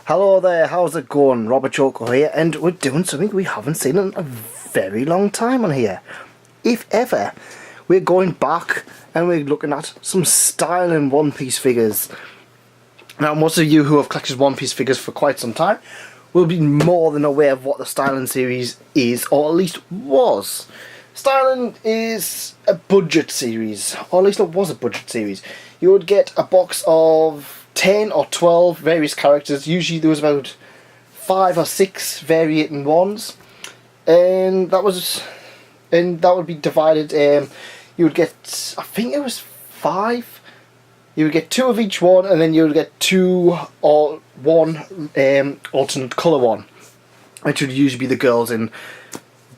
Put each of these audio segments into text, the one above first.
Hello there, how's it going? Robert Choco here, and we're doing something we haven't seen in a very long time on here. If ever, we're going back and we're looking at some styling One Piece figures. Now, most of you who have collected One Piece figures for quite some time will be more than aware of what the styling series is, or at least was. Styling is a budget series, or at least it was a budget series. You would get a box of 10 or 12 various characters. Usually there was about 5 or 6 variating ones, and that would be divided. You would get, I think it was 5. You would get 2 of each one, and then you would get 2 or 1 alternate colour one, which would usually be the girls in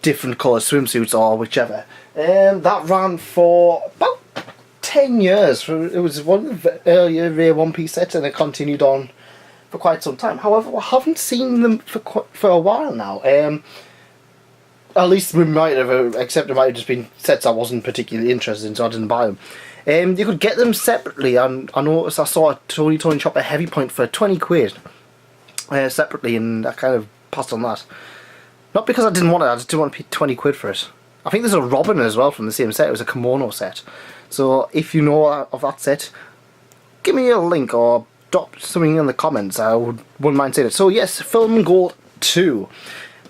different colour swimsuits or whichever. That ran for about 10 years. It was one of the earlier rare One Piece sets, and it continued on for quite some time. However, I haven't seen them for a while now. At least we might have, except it might have just been sets I wasn't particularly interested in, so I didn't buy them. You could get them separately. I noticed I saw a Tony shop at Heavy Point for 20 quid separately, and I kind of passed on that. Not because I didn't want it, I just didn't want to pay 20 quid for it. I think there's a Robin as well from the same set. It was a kimono set. So if you know of that set, give me a link or drop something in the comments. I wouldn't mind saying it. So yes, Film Gold 2.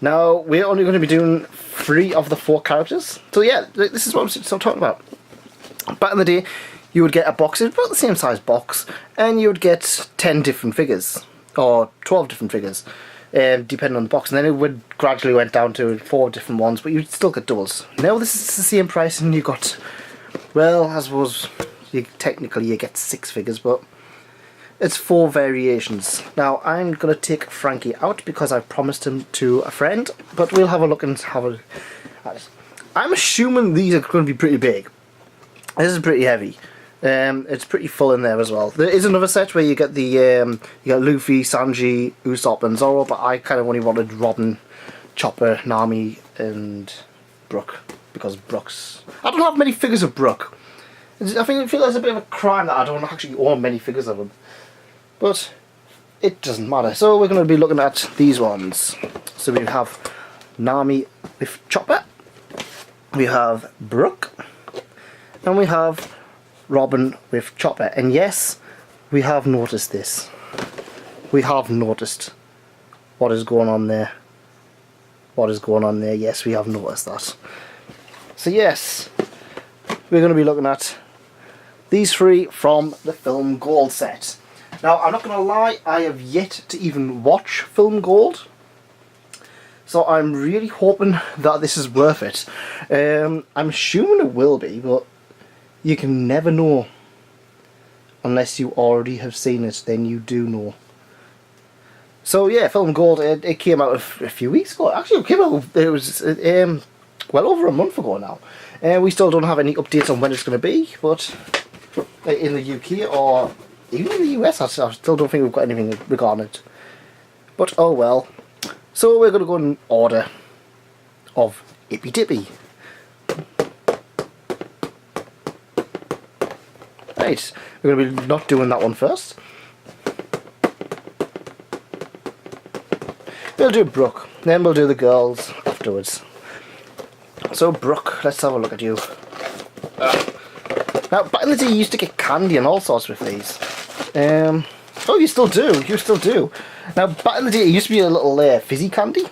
Now, we're only going to be doing 3 of the 4 characters. So yeah, this is what I'm still talking about. Back in the day, you would get a box, about the same size box, and you would get 10 different figures, or 12 different figures, depending on the box. And then it would gradually went down to 4 different ones, but you'd still get doubles. Now this is the same price, and you got, well, I suppose technically you get 6 figures, but it's 4 variations. Now I'm going to take Frankie out because I promised him to a friend, but we'll have a look and have a at it. I'm assuming these are going to be pretty big. This is pretty heavy. It's pretty full in there as well. There is another set where you get the you got Luffy, Sanji, Usopp, and Zoro, but I kind of only wanted Robin, Chopper, Nami, and Brook, because Brook's... I don't have many figures of Brook. I feel it's a bit of a crime that I don't actually own many figures of him. But it doesn't matter. So we're going to be looking at these ones. So we have Nami with Chopper. We have Brook. And we have Robin with Chopper. And yes, we have noticed this. We have noticed what is going on there. What is going on there? Yes, we have noticed that. So yes, we're going to be looking at these 3 from the Film Gold set. Now, I'm not going to lie, I have yet to even watch Film Gold. So I'm really hoping that this is worth it. I'm assuming it will be, but you can never know unless you already have seen it. Then you do know. So yeah, Film Gold, it came out a few weeks ago. Actually, it came out, it was well over a month ago now. We still don't have any updates on when it's going to be, but in the UK or even in the US, I still don't think we've got anything regarding it. But oh well. So we're going to go in order of Ippy Dippy. Right, we're going to be not doing that one first. We'll do Brook, then we'll do the girls afterwards. So Brook, let's have a look at you. Now, back in the day you used to get candy and all sorts with these. Oh, you still do. Now, back in the day it used to be a little fizzy candy.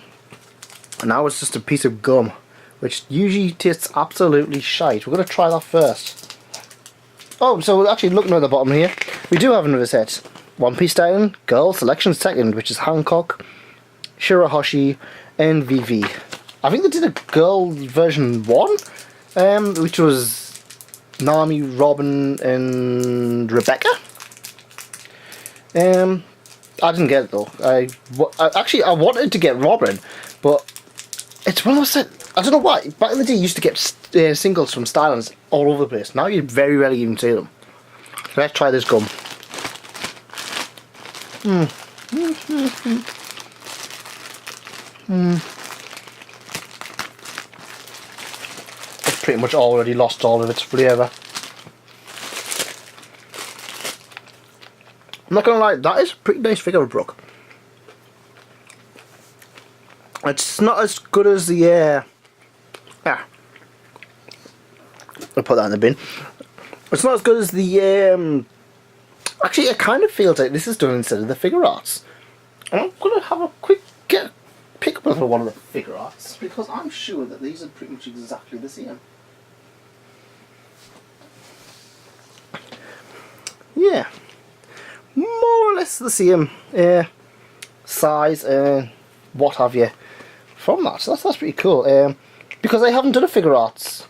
And now it's just a piece of gum, which usually tastes absolutely shite. We're going to try that first. Oh, so we're actually looking at the bottom here. We do have another set. One Piece Styling, Girl Selection Second, which is Hancock, Shirahoshi, and Vivi. I think they did a girl version 1, which was Nami, Robin, and Rebecca. I didn't get it though. Actually, I wanted to get Robin, but it's one of those sets. I don't know why. Back in the day, you used to get singles from Stylings all over the place. Now you very rarely even see them. Let's try this gum. It's pretty much already lost all of its flavour. I'm not gonna lie, that is a pretty nice figure of Brook. It's not as good as the I'll put that in the bin. It's not as good as the actually it kind of feels like this is done instead of the figure arts. And I'm gonna have a quick pick up one of the figure arts because I'm sure that these are pretty much exactly the same. Yeah. More or less the same size and what have you from that. So that's pretty cool. Because I haven't done a figure arts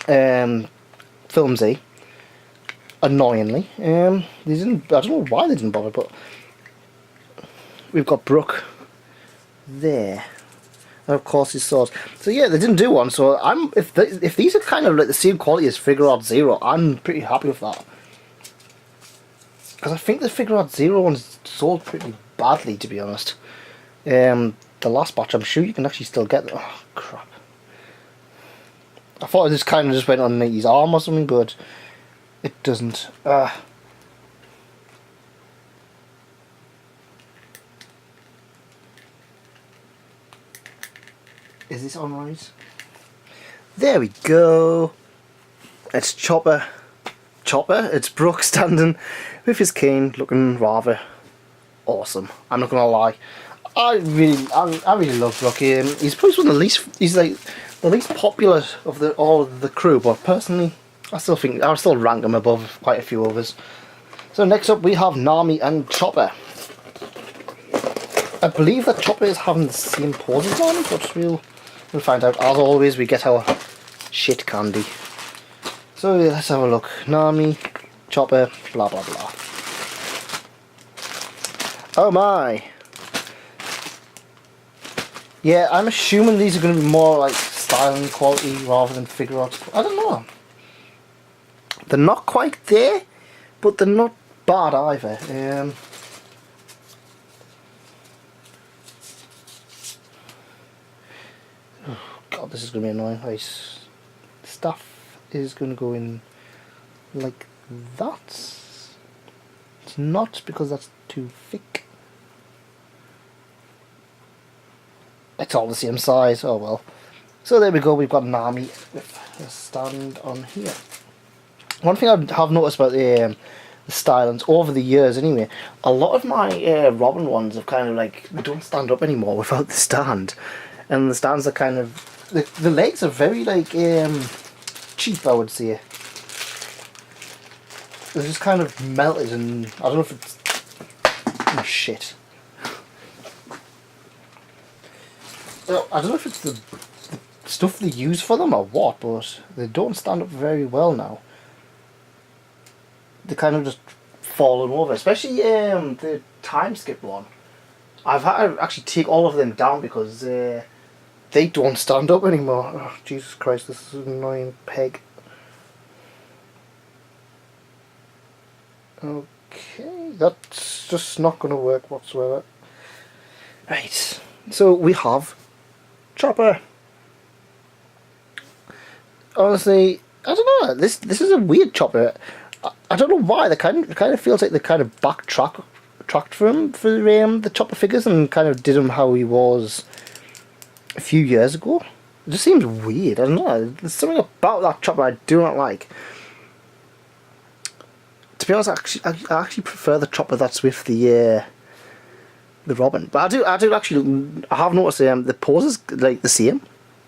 filmsy, annoyingly. They didn't. I don't know why they didn't bother, but we've got Brook there, and of course his swords. So yeah, they didn't do one. So if these are kind of like the same quality as Figure Art Zero, I'm pretty happy with that. Because I think the Figure Art Zero one's sold pretty badly, to be honest. The last batch, I'm sure you can actually still get them. Oh crap! I thought this kind of just went on his arm or something, but it doesn't. Is this on right? There we go. It's Chopper. It's Brook standing with his cane, looking rather awesome. I'm not gonna lie. I really love Brook. He's probably one of the least. He's like the least popular of all of the crew, but personally, I still rank him above quite a few others. So next up we have Nami and Chopper. I believe that Chopper is having the same poses on, but we'll find out. As always, we get our shit candy. So let's have a look. Nami, Chopper, blah blah blah. Oh my! Yeah, I'm assuming these are going to be more like styling quality rather than figure arts. I don't know. They're not quite there, but they're not bad either. Oh god, this is going to be annoying. Stuff is going to go in like that. It's not, because that's too thick. It's all the same size. Oh well. So there we go. We've got Nami with a stand on here. One thing I have noticed about the stylings over the years, anyway, a lot of my Robin ones have kind of like, they don't stand up anymore without the stand, and the stands are kind of the legs are very like cheap, I would say. They're just kind of melted, and I don't know if it's shit. I don't know if it's the stuff they use for them or what, but they don't stand up very well now. They kind of just fallen over, especially the time skip one. I've had to actually take all of them down because they don't stand up anymore. Oh, Jesus Christ, this is an annoying peg. Okay, that's just not going to work whatsoever. Right, so we have Chopper. Honestly, I don't know. This is a weird Chopper. I don't know why. It kind of feels like they kind of backtracked for him for the Chopper figures and kind of did him how he was a few years ago. It just seems weird. I don't know. There's something about that Chopper I do not like. To be honest, I actually prefer the Chopper that's with the Robin. But I do actually. I have noticed the poses like the same.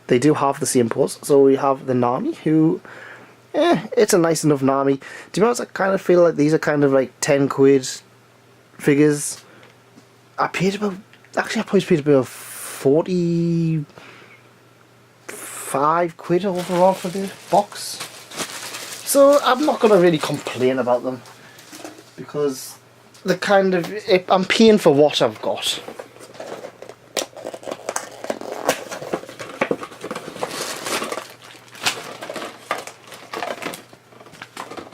They do have the same pose. So we have the Nami, who, it's a nice enough Nami. To be honest, I kind of feel like these are kind of like 10 quid figures. I probably paid about 45 quid overall for the box. So I'm not going to really complain about them, because the kind of, I'm paying for what I've got.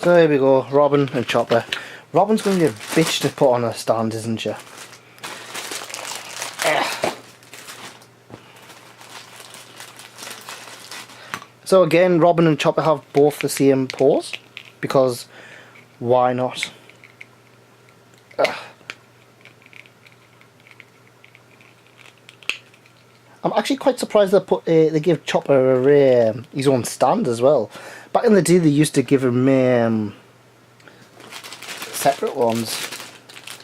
So here we go, Robin and Chopper. Robin's going to be a bitch to put on a stand, isn't she? So again, Robin and Chopper have both the same pose, because why not? I'm actually quite surprised they give Chopper his own stand as well. Back in the day, they used to give him separate ones.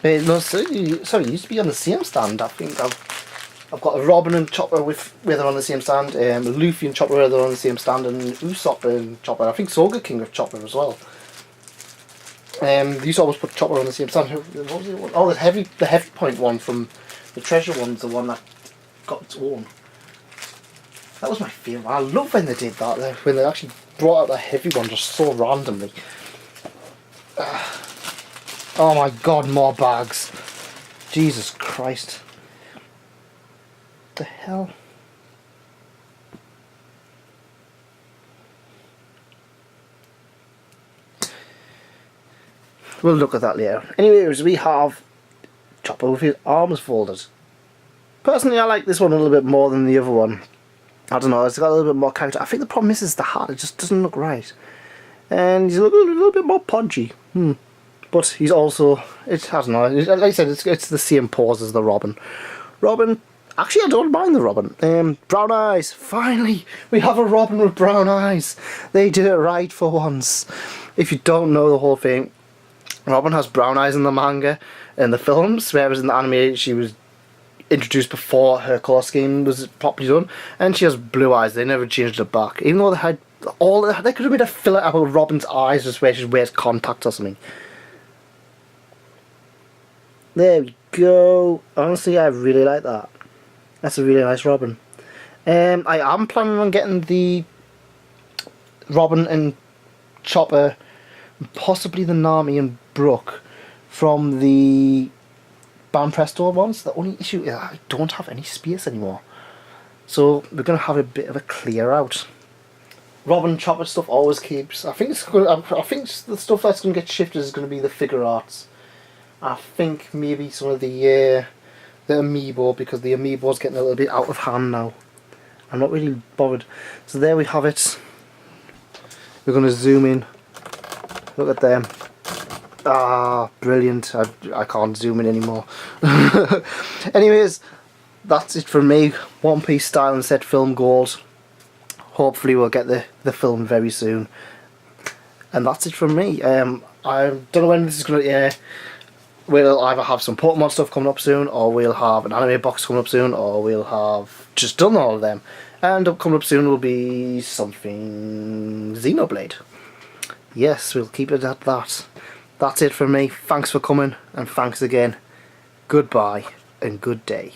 No, sorry, it used to be on the same stand. I think I've got a Robin and Chopper where they're on the same stand, Luffy and Chopper where they're on the same stand, and Usopp and Chopper. I think Soga King with Chopper as well. They used to always put Chopper on the same stand. What was it? Oh, the heavy point one from the treasure one's the one that got its own. That was my favourite. I love when they did that, when they actually brought out the heavy one just so randomly. Oh my god, more bags. Jesus Christ. What the hell? We'll look at that later. Anyways, we have Chopper with his arms folded. Personally, I like this one a little bit more than the other one. I don't know, it's got a little bit more character. I think the problem is the hat, it just doesn't look right. And he's a little bit more podgy. But he's also, I don't know, like I said, it's the same pose as the Robin. Robin, actually I don't mind the Robin. Brown eyes, finally, we have a Robin with brown eyes. They did it right for once. If you don't know the whole thing, Robin has brown eyes in the manga and the films, whereas in the anime she was introduced before her colour scheme was properly done, and she has blue eyes. They never changed it back, even though they had they could have made a filler out of Robin's eyes just where she wears contacts or something. There we go. Honestly, I really like that. That's a really nice Robin. I am planning on getting the Robin and Chopper, possibly the Nami and Brook from the Banpresto ones. The only issue is I don't have any space anymore, so we're gonna have a bit of a clear out. Robin Chopper stuff always keeps. I think the stuff that's gonna get shifted is gonna be the figure arts. I think maybe some of the amiibo, because the amiibo's getting a little bit out of hand now. I'm not really bothered. So there we have it. We're gonna zoom in. Look at them. Ah, brilliant. I can't zoom in anymore. Anyways, that's it from me. One Piece style and set film goals. Hopefully we'll get the film very soon. And that's it from me. I don't know when this is going to air. We'll either have some Pokemon stuff coming up soon, or we'll have an anime box coming up soon, or we'll have just done all of them. And coming up soon will be something Xenoblade. Yes, we'll keep it at that. That's it from me. Thanks for coming, and thanks again. Goodbye and good day.